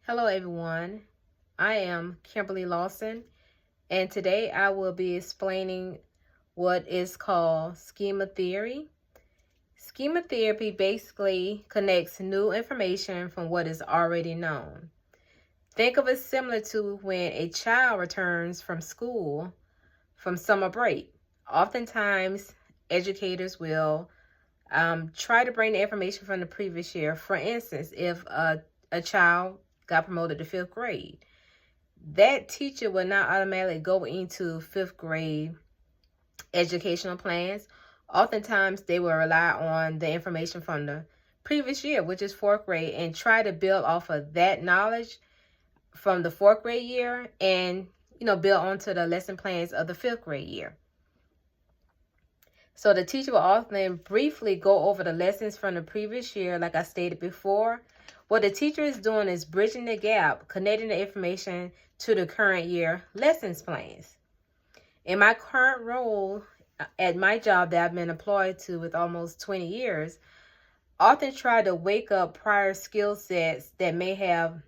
Hello everyone, I am Kimberly Lawson, and today I will be explaining what is called schema theory. Schema theory basically connects new information from what is already known. Think of it similar to when a child returns from school from summer break. Oftentimes, educators will try to bring the information from the previous year. For instance, if a child got promoted to 5th grade, that teacher will not automatically go into 5th grade educational plans. Oftentimes, they will rely on the information from the previous year, which is 4th grade, and try to build off of that knowledge from the 4th grade year and, build onto the lesson plans of the 5th grade year. So the teacher will often briefly go over the lessons from the previous year, like I stated before. What the teacher is doing is bridging the gap, connecting the information to the current year lessons plans. In my current role at my job that I've been employed to with almost 20 years, often try to wake up prior skill sets that may have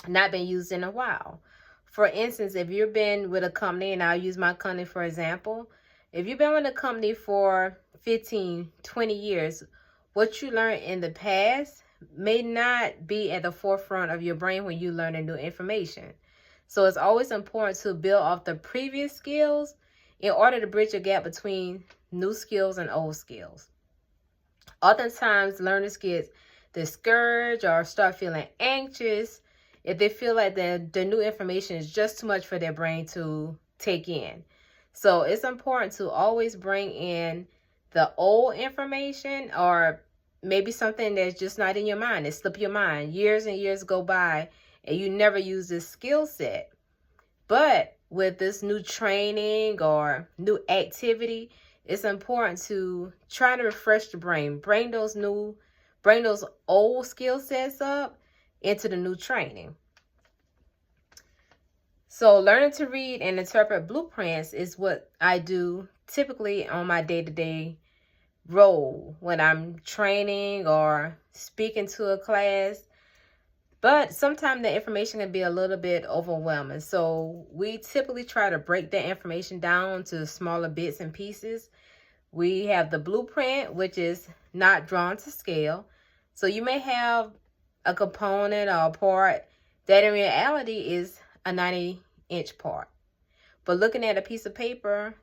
not been used in a while. For instance, if you've been with a company, and I'll use my company for example, if you've been with a company for 15, 20 years, what you learned in the past may not be at the forefront of your brain when you learn new information. So it's always important to build off the previous skills in order to bridge a gap between new skills and old skills. Oftentimes, learners get discouraged or start feeling anxious if they feel like the new information is just too much for their brain to take in. So it's important to always bring in the old information, or maybe something that's just not in your mind. It slipped your mind. Years and years go by and you never use this skill set. But with this new training or new activity, it's important to try to refresh the brain. Bring those old skill sets up into the new training. So learning to read and interpret blueprints is what I do typically on my day-to-day role when I'm training or speaking to a class. But sometimes the information can be a little bit overwhelming. So we typically try to break that information down to smaller bits and pieces. We have the blueprint, which is not drawn to scale. So you may have a component or a part that in reality is a 90-inch part. But looking at a piece of paper,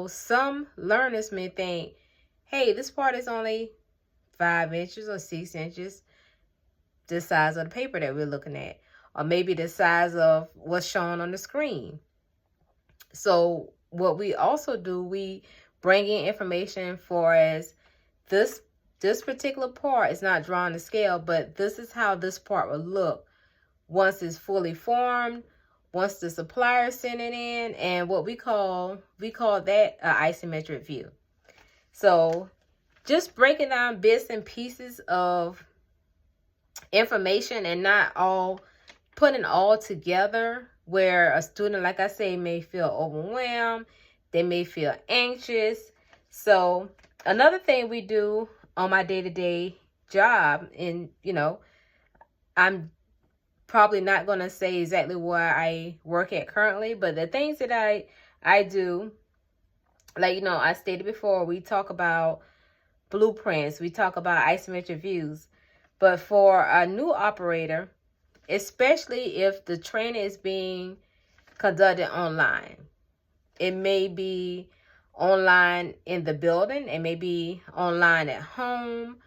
some learners may think, hey, this part is only 5 inches or 6 inches, the size of the paper that we're looking at, or maybe the size of what's shown on the screen. So what we also do, we bring in information for as this particular part is not drawn to scale, but this is how this part will look once it's fully formed, once the supplier sent it in, and what we call that an isometric view. So just breaking down bits and pieces of information and not all putting all together, where a student, like I say, may feel overwhelmed, they may feel anxious. So another thing we do on my day-to-day job, and I'm probably not going to say exactly where I work at currently, but the things that I do, like, I stated before, we talk about blueprints, we talk about isometric views. But for a new operator, especially if the training is being conducted online, it may be online in the building, it may be online at home,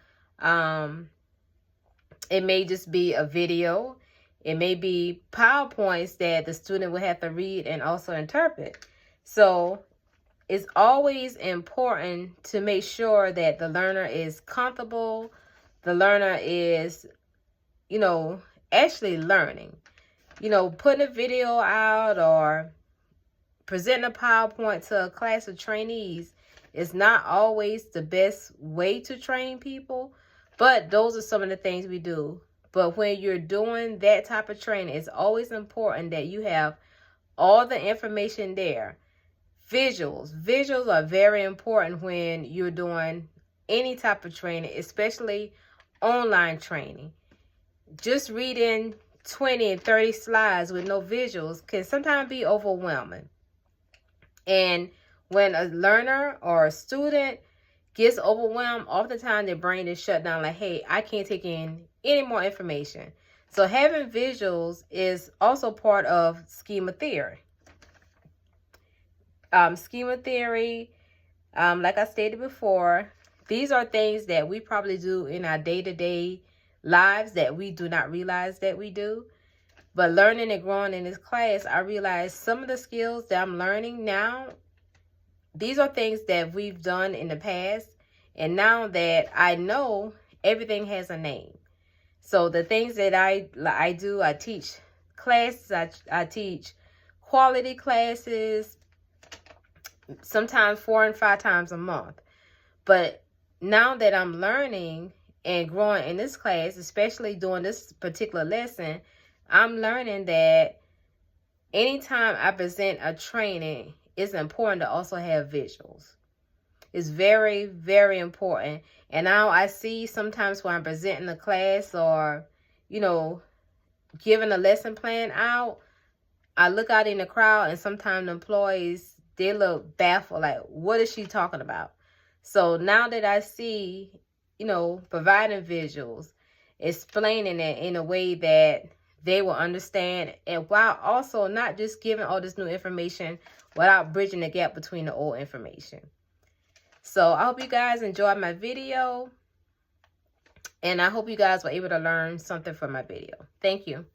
it may just be a video, it may be PowerPoints that the student will have to read and also interpret. So it's always important to make sure that the learner is comfortable, the learner is, actually learning. Putting a video out or presenting a PowerPoint to a class of trainees is not always the best way to train people, but those are some of the things we do. But when you're doing that type of training, it's always important that you have all the information there. Visuals are very important when you're doing any type of training, especially online training. Just reading 20 and 30 slides with no visuals can sometimes be overwhelming. And when a learner or a student gets overwhelmed, oftentimes their brain is shut down like, hey, I can't take in any more information. So having visuals is also part of schema theory. Schema theory, like I stated before, these are things that we probably do in our day-to-day lives that we do not realize that we do. But learning and growing in this class, I realized some of the skills that I'm learning now, these are things that we've done in the past. And now that I know, everything has a name. So the things that I do, I teach classes, I teach quality classes, sometimes 4 and 5 times a month. But now that I'm learning and growing in this class, especially during this particular lesson, I'm learning that anytime I present a training, it's important to also have visuals. It's very, very important. And now I see sometimes when I'm presenting a class or, you know, giving a lesson plan out, I look out in the crowd and sometimes the employees, they look baffled, like, what is she talking about? So now that I see, you know, providing visuals, explaining it in a way that they will understand, and while also not just giving all this new information without bridging the gap between the old information. So I hope you guys enjoyed my video, and I hope you guys were able to learn something from my video. Thank you.